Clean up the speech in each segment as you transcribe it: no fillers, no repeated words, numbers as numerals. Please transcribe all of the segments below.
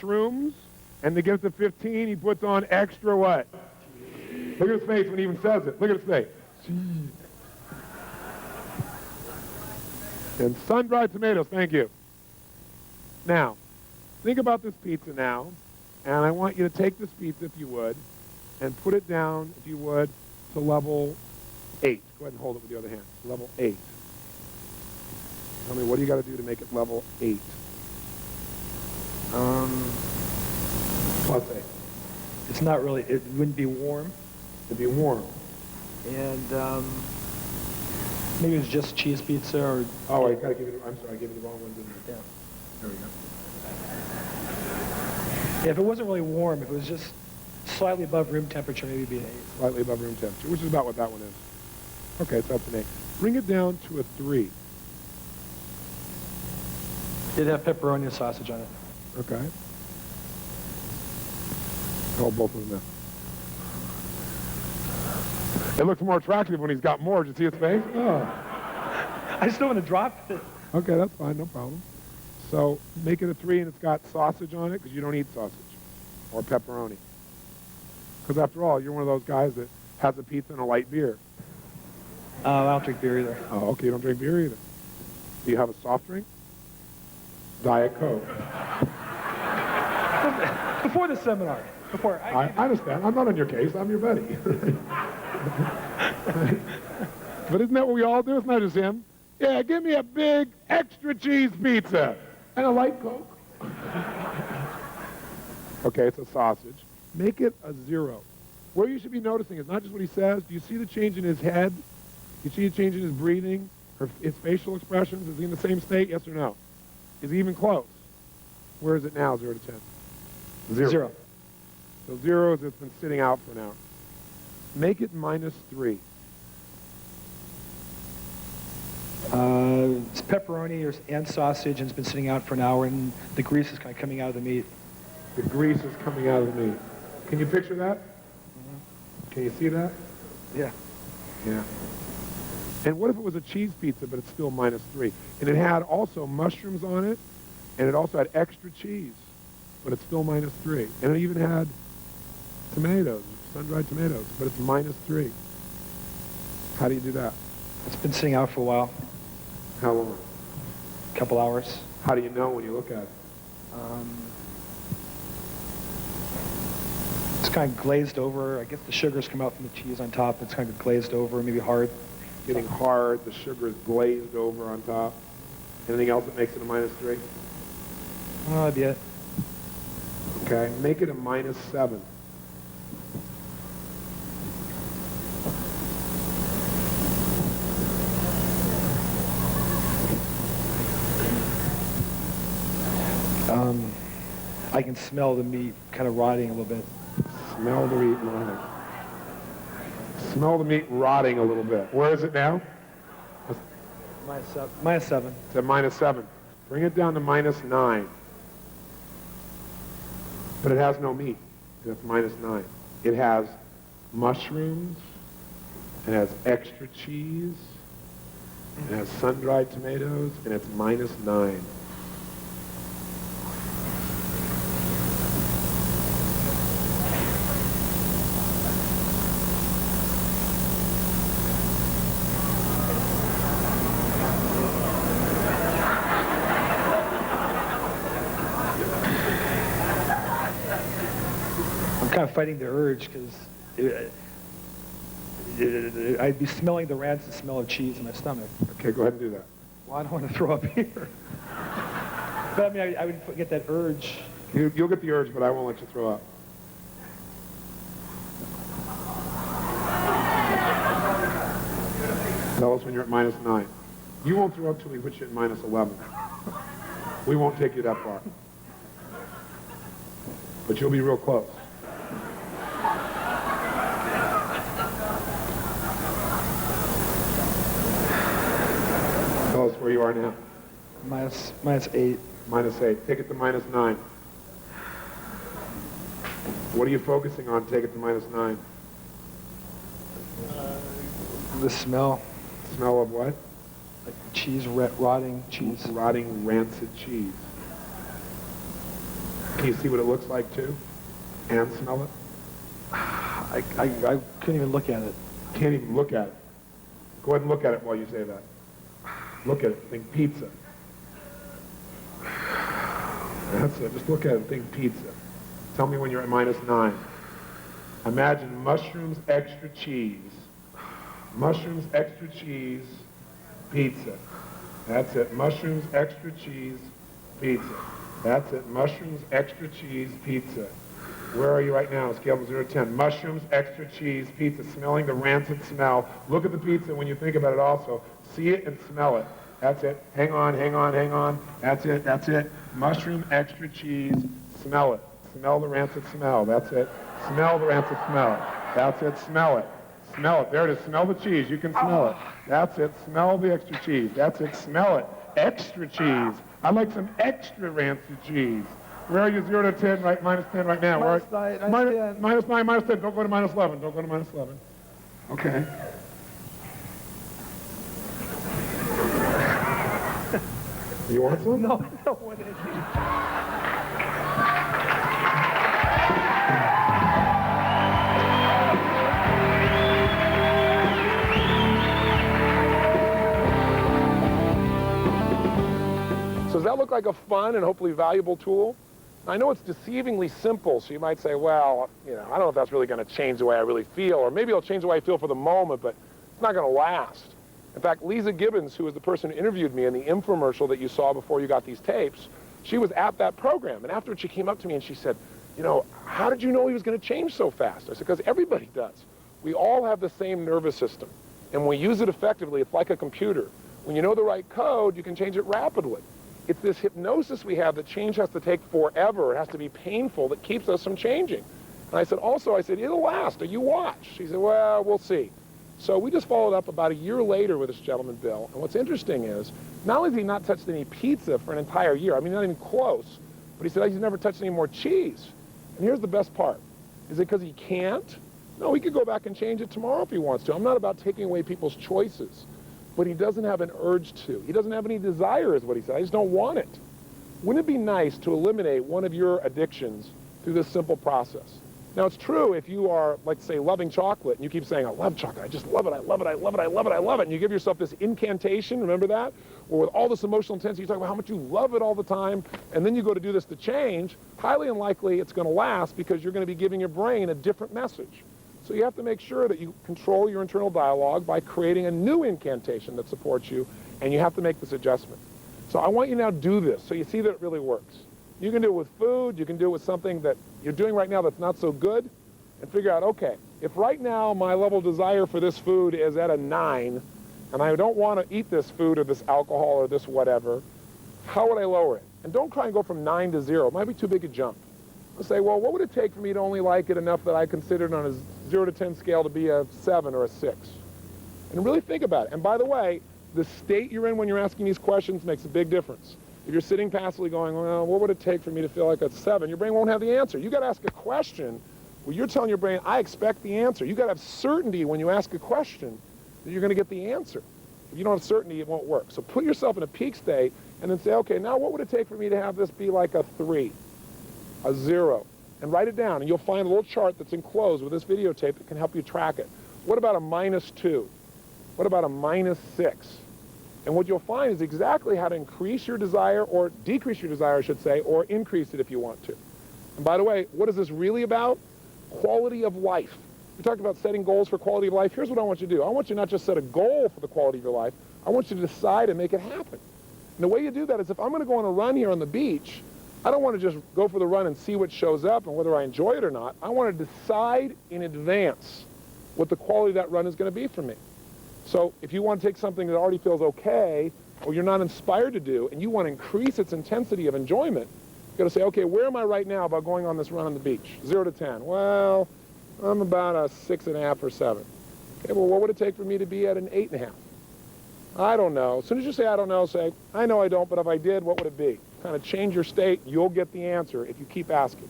mushrooms, and to get it to 15, he puts on extra what? Look at his face when he even says it. Look at his face. And sun-dried tomatoes, thank you. Now, think about this pizza now, and I want you to take this pizza, if you would, and put it down, if you would, to level 8. Go ahead and hold it with the other hand. Level 8. Tell me, what do you got to do to make it level 8? Plus 8. It's not really, it wouldn't be warm. It'd be warm. And maybe it's just cheese pizza or... Oh, I gotta give you, I'm sorry, I gave you the wrong one, didn't I? Yeah. There we go. Yeah, if it wasn't really warm, if it was just slightly above room temperature, maybe it'd be an 8. Slightly above room temperature, which is about what that one is. Okay, so that's an 8. Bring it down to a 3. It'd have pepperoni and sausage on it. Okay. Hold both of them now. It looks more attractive when he's got more. Did you see his face? Oh. I just don't want to drop it. Okay, that's fine, no problem. So make it a 3 and it's got sausage on it because you don't eat sausage or pepperoni. Because after all, you're one of those guys that has a pizza and a light beer. I don't drink beer either. Oh, okay, you don't drink beer either. Do you have a soft drink? Diet Coke. Before the seminar. Before. I understand. I'm not on your case. I'm your buddy. But isn't that what we all do? It's not just him. Yeah, give me a big extra cheese pizza and a light Coke. Okay, it's a sausage. Make it a 0. Where you should be noticing is not just what he says. Do you see the change in his head? Do you see the change in his breathing? His facial expressions? Is he in the same state? Yes or no? Is he even close? Where is it now, 0 to 10? 0. So 0 is it's been sitting out for an hour. Make it -3. It's pepperoni and sausage, and it's been sitting out for an hour, and the grease is kind of coming out of the meat. The grease is coming out of the meat. Can you picture that? Mm-hmm. Can you see that? Yeah. Yeah. And what if it was a cheese pizza, but it's still -3? And it had also mushrooms on it, and it also had extra cheese, but it's still -3. And it even had tomatoes, sun-dried tomatoes, but it's -3. How do you do that? It's been sitting out for a while, How long? a couple hours. How do you know when you look at it? It's kind of glazed over. I guess the sugars come out from the cheese on top. It's kind of glazed over, maybe hard. Getting hard, the sugar is glazed over on top. Anything else that makes it a -3? Oh, that'd be it. Okay, make it a -7. I can smell the meat kind of rotting a little bit. Smell the meat rotting. Smell the meat rotting a little bit. Where is it now? -7. It's at -7. Bring it down to -9. But it has no meat. It's -9. It has mushrooms. It has extra cheese. It has sun-dried tomatoes, and it's -9. Kind of fighting the urge because I'd be smelling the rancid smell of cheese in my stomach. Okay, go ahead and do that. Well, I don't want to throw up here. But I mean, I would get that urge. You'll get the urge, but I won't let you throw up. Tell us when you're at -9. You won't throw up till we put you at -11. We won't take you that far. But you'll be real close. Tell us where you are now. -8. -8. Take it to -9. What are you focusing on? Take it to -9. The smell. Smell of what? Like cheese, rotting cheese. Rotting, rancid cheese. Can you see what it looks like too? And smell it? I couldn't even look at it. Can't even look at it. Go ahead and look at it while you say that. Look at it. Think pizza. That's it. Just look at it and think pizza. Tell me when you're at -9. Imagine mushrooms, extra cheese. Mushrooms, extra cheese, pizza. That's it. Mushrooms, extra cheese, pizza. That's it. Mushrooms, extra cheese, pizza. Where are you right now? Scale from 0 to 10. Mushrooms, extra cheese, pizza. Smelling the rancid smell. Look at the pizza when you think about it also. See it and smell it. That's it. Hang on, hang on, hang on. That's it, that's it. Mushroom, extra cheese, smell it. Smell the rancid smell. That's it. Smell the rancid smell. That's it. Smell it. Smell it. There it is. Smell the cheese. You can smell it. That's it. Smell the extra cheese. That's it. Smell it. Extra cheese. I'd like some extra rancid cheese. Where are you? 0 to 10, right? -10 right now. -9, -9, -10. Don't go to -11. Don't go to -11. Okay. You want some? No, I don't want any. So does that look like a fun and hopefully valuable tool? I know it's deceivingly simple, so you might say, well, I don't know if that's really going to change the way I really feel, or maybe it'll change the way I feel for the moment, but it's not going to last. In fact, Lisa Gibbons, who was the person who interviewed me in the infomercial that you saw before you got these tapes, she was at that program, and afterwards she came up to me and she said, how did you know he was going to change so fast? I said, because everybody does. We all have the same nervous system, and when we use it effectively, it's like a computer. When you know the right code, you can change it rapidly. It's this hypnosis we have that change has to take forever. It has to be painful that keeps us from changing. And I said, it'll last. You watch. She said, well, we'll see. So we just followed up about a year later with this gentleman, Bill. And what's interesting is, not only has he not touched any pizza for an entire year, not even close, but he said he's never touched any more cheese. And here's the best part. Is it because he can't? No, he could go back and change it tomorrow if he wants to. I'm not about taking away people's choices. But he doesn't have an urge to. He doesn't have any desire, is what he said. I just don't want it. Wouldn't it be nice to eliminate one of your addictions through this simple process? Now, it's true if you are, like, say, loving chocolate, and you keep saying, I love chocolate, I just love it, I love it, I love it, I love it, I love it, and you give yourself this incantation, remember that? Or with all this emotional intensity, you talk about how much you love it all the time, and then you go to do this to change, highly unlikely it's going to last because you're going to be giving your brain a different message. So you have to make sure that you control your internal dialogue by creating a new incantation that supports you, and you have to make this adjustment. So I want you now to do this so you see that it really works. You can do it with food, you can do it with something that you're doing right now that's not so good, and figure out, okay, if right now my level of desire for this food is at a 9, and I don't want to eat this food or this alcohol or this whatever, how would I lower it? And don't try and go from 9 to 0. It might be too big a jump. Let's say, well, what would it take for me to only like it enough that I considered on a 0 to 10 scale to be a 7 or a 6? And really think about it. And by the way, the state you're in when you're asking these questions makes a big difference. If you're sitting passively going, well, what would it take for me to feel like a 7? Your brain won't have the answer. You got to ask a question where you're telling your brain, I expect the answer. You got to have certainty when you ask a question that you're going to get the answer. If you don't have certainty, it won't work. So put yourself in a peak state and then say, okay, now what would it take for me to have this be like a 3? A 0, and write it down, and you'll find a little chart that's enclosed with this videotape that can help you track it. What about a -2? What about a -6? And what you'll find is exactly how to increase your desire, or decrease your desire, I should say, or increase it if you want to. And by the way, what is this really about? Quality of life. We talked about setting goals for quality of life. Here's what I want you to do. I want you not just set a goal for the quality of your life, I want you to decide and make it happen. And the way you do that is, if I'm going to go on a run here on the beach, I don't want to just go for the run and see what shows up and whether I enjoy it or not. I want to decide in advance what the quality of that run is going to be for me. So if you want to take something that already feels okay, or you're not inspired to do, and you want to increase its intensity of enjoyment, you've got to say, okay, where am I right now about going on this run on the beach? 0 to 10. Well, I'm about a 6.5 or 7. Okay, well, what would it take for me to be at an 8.5? I don't know. As soon as you say, I don't know, say, I know I don't, but if I did, what would it be? Kind of change your state, you'll get the answer if you keep asking.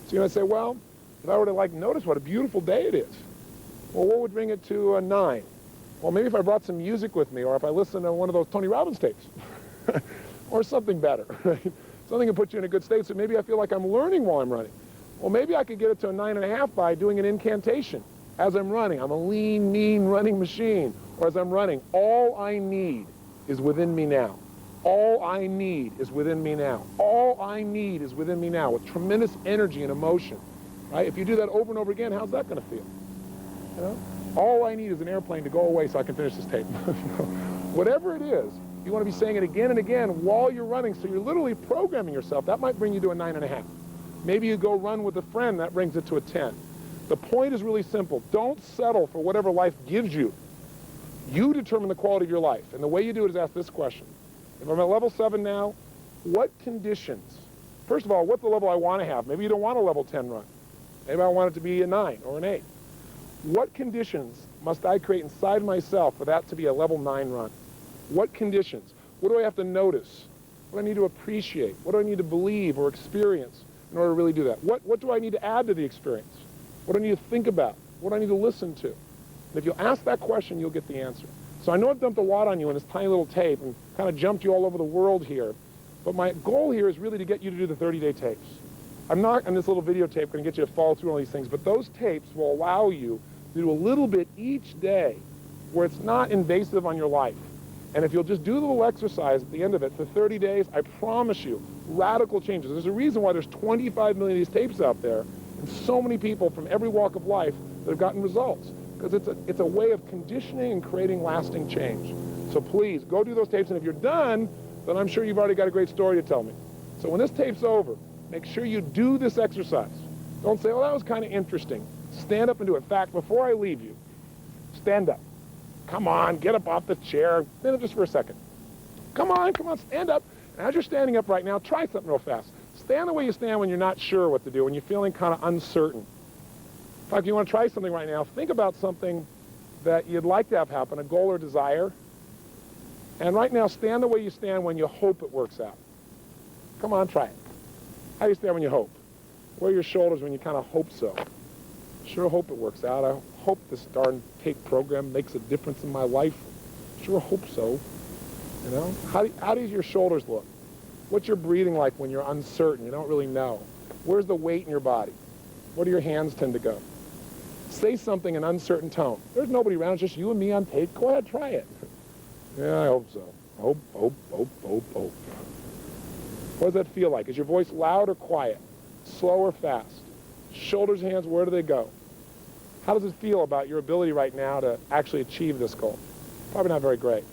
So you're going to say, well, if I were to notice what a beautiful day it is, well, what would bring it to a 9? Well, maybe if I brought some music with me, or if I listened to one of those Tony Robbins tapes, or something better, right? Something can put you in a good state, so maybe I feel like I'm learning while I'm running. Well, maybe I could get it to a 9.5 by doing an incantation as I'm running. I'm a lean, mean running machine. Or as I'm running, all I need is within me now. All I need is within me now. All I need is within me now, with tremendous energy and emotion. Right? If you do that over and over again, how's that going to feel? You know? All I need is an airplane to go away so I can finish this tape. Whatever it is, you want to be saying it again and again while you're running, so you're literally programming yourself. That might bring you to a 9.5. Maybe you go run with a friend, that brings it to a 10. The point is really simple. Don't settle for whatever life gives you. You determine the quality of your life, and the way you do it is ask this question. If I'm at level 7 now, what conditions? First of all, what's the level I want to have? Maybe you don't want a level 10 run. Maybe I want it to be a 9 or an 8. What conditions must I create inside myself for that to be a level 9 run? What conditions? What do I have to notice? What do I need to appreciate? What do I need to believe or experience in order to really do that? What do I need to add to the experience? What do I need to think about? What do I need to listen to? And if you'll ask that question, you'll get the answer. So I know I've dumped a lot on you in this tiny little tape and kind of jumped you all over the world here, but my goal here is really to get you to do the 30-day tapes. I'm not, in this little videotape, going to get you to follow through all these things, but those tapes will allow you to do a little bit each day where it's not invasive on your life. And if you'll just do the little exercise at the end of it for 30 days, I promise you, radical changes. There's a reason why there's 25 million of these tapes out there and so many people from every walk of life that have gotten results. Because it's a way of conditioning and creating lasting change. So please, go do those tapes, and if you're done, then I'm sure you've already got a great story to tell me. So when this tape's over, make sure you do this exercise. Don't say, oh, that was kind of interesting. Stand up and do it. In fact, before I leave you, stand up. Come on, get up off the chair. Stand up just for a second. Come on, stand up. And as you're standing up right now, try something real fast. Stand the way you stand when you're not sure what to do, when you're feeling kind of uncertain. In fact, if you want to try something right now, think about something that you'd like to have happen, a goal or desire. And right now, stand the way you stand when you hope it works out. Come on, try it. How do you stand when you hope? Where are your shoulders when you kind of hope so? Sure hope it works out. I hope this darn tape program makes a difference in my life. Sure hope so. You know? How do your shoulders look? What's your breathing like when you're uncertain? You don't really know. Where's the weight in your body? Where do your hands tend to go? Say something in uncertain tone. There's nobody around, it's just you and me on tape. Go ahead, try it. Yeah, I hope so. Hope. What does that feel like? Is your voice loud or quiet? Slow or fast? Shoulders, hands, where do they go? How does it feel about your ability right now to actually achieve this goal? Probably not very great.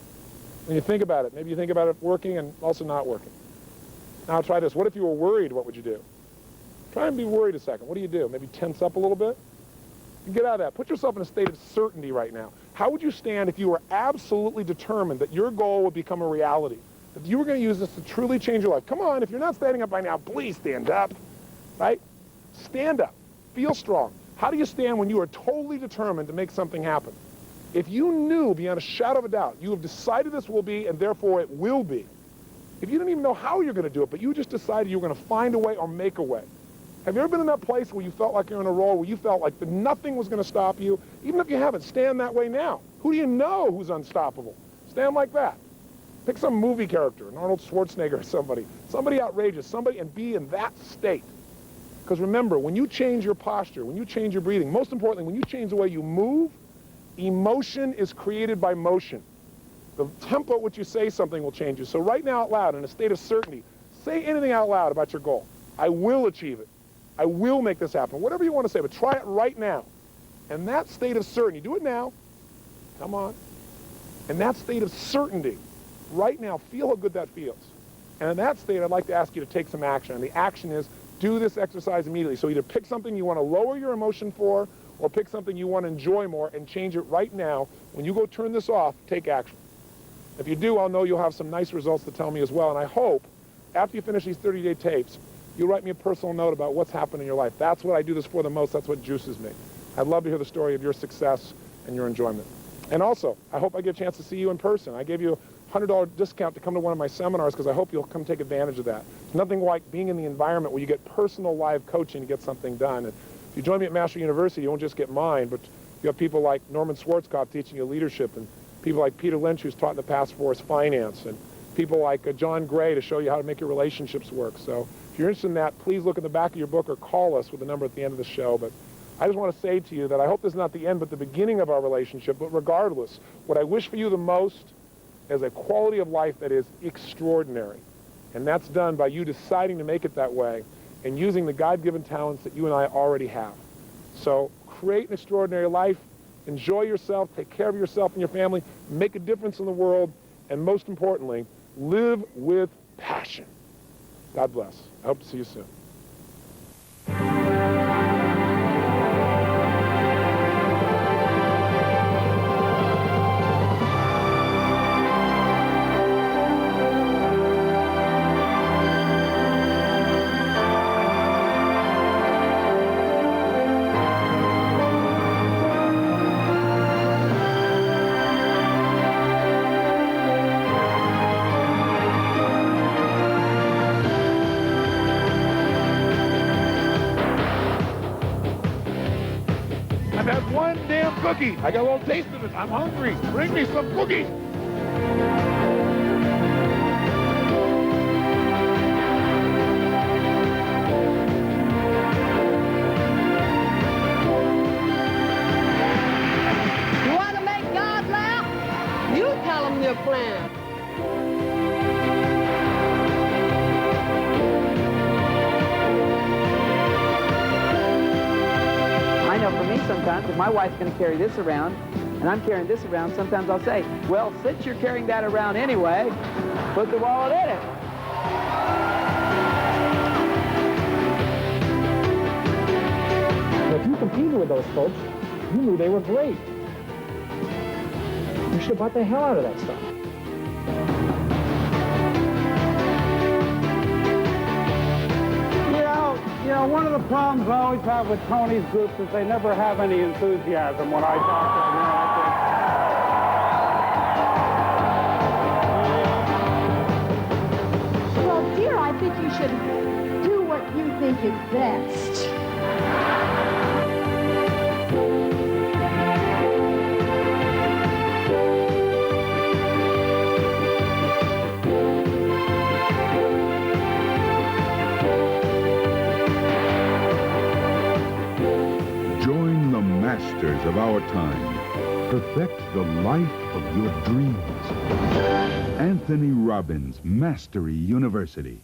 When you think about it, maybe you think about it working and also not working. Now try this. What if you were worried? What would you do? Try and be worried a second. What do you do? Maybe tense up a little bit? Get out of that. Put yourself in a state of certainty right now. How would you stand if you were absolutely determined that your goal would become a reality? That you were going to use this to truly change your life? Come on, if you're not standing up by now, please stand up. Right? Stand up. Feel strong. How do you stand when you are totally determined to make something happen? If you knew beyond a shadow of a doubt, you have decided this will be, and therefore it will be. If you didn't even know how you're going to do it, but you just decided you were going to find a way or make a way. Have you ever been in that place where you felt like you're in a role, where you felt like nothing was going to stop you? Even if you haven't, stand that way now. Who do you know who's unstoppable? Stand like that. Pick some movie character, an Arnold Schwarzenegger or somebody outrageous, somebody, and be in that state. Because remember, when you change your posture, when you change your breathing, most importantly, when you change the way you move, emotion is created by motion. The tempo at which you say something will change you. So right now out loud, in a state of certainty, say anything out loud about your goal. I will achieve it. I will make this happen. Whatever you want to say, but try it right now. And that state of certainty, do it now. Come on. And that state of certainty, right now, feel how good that feels. And in that state, I'd like to ask you to take some action. And the action is, do this exercise immediately. So either pick something you want to lower your emotion for, or pick something you want to enjoy more and change it right now. When you go turn this off, take action. If you do, I'll know you'll have some nice results to tell me as well. And I hope, after you finish these 30-day tapes, you'll write me a personal note about what's happened in your life. That's what I do this for the most. That's what juices me. I'd love to hear the story of your success and your enjoyment. And also, I hope I get a chance to see you in person. I gave you a $100 discount to come to one of my seminars because I hope you'll come take advantage of that. It's nothing like being in the environment where you get personal live coaching to get something done. And if you join me at Mastery University, you won't just get mine, but you have people like Norman Schwarzkopf teaching you leadership, and people like Peter Lynch, who's taught in the past for us finance, and people like John Gray to show you how to make your relationships work. So if you're interested in that, please look in the back of your book or call us with the number at the end of the show. But I just want to say to you that I hope this is not the end but the beginning of our relationship. But regardless, what I wish for you the most is a quality of life that is extraordinary. And that's done by you deciding to make it that way and using the God-given talents that you and I already have. So create an extraordinary life, enjoy yourself, take care of yourself and your family, make a difference in the world, and most importantly, live with passion. God bless. I hope to see you soon. I've had one damn cookie. I got a little taste of it. I'm hungry. Bring me some cookies. You want to make God laugh? You tell him your plan. I know for me sometimes, if my wife's going to carry this around, and I'm carrying this around, sometimes I'll say, well, since you're carrying that around anyway, put the wallet in it. If you competed with those folks, you knew they were great. You should have bought the hell out of that stuff. You know, one of the problems I always have with Tony's groups is they never have any enthusiasm when I talk to them. Well, dear, I think you should do what you think is best. Join the masters of our time. Perfect the life of your dreams. Anthony Robbins Mastery University.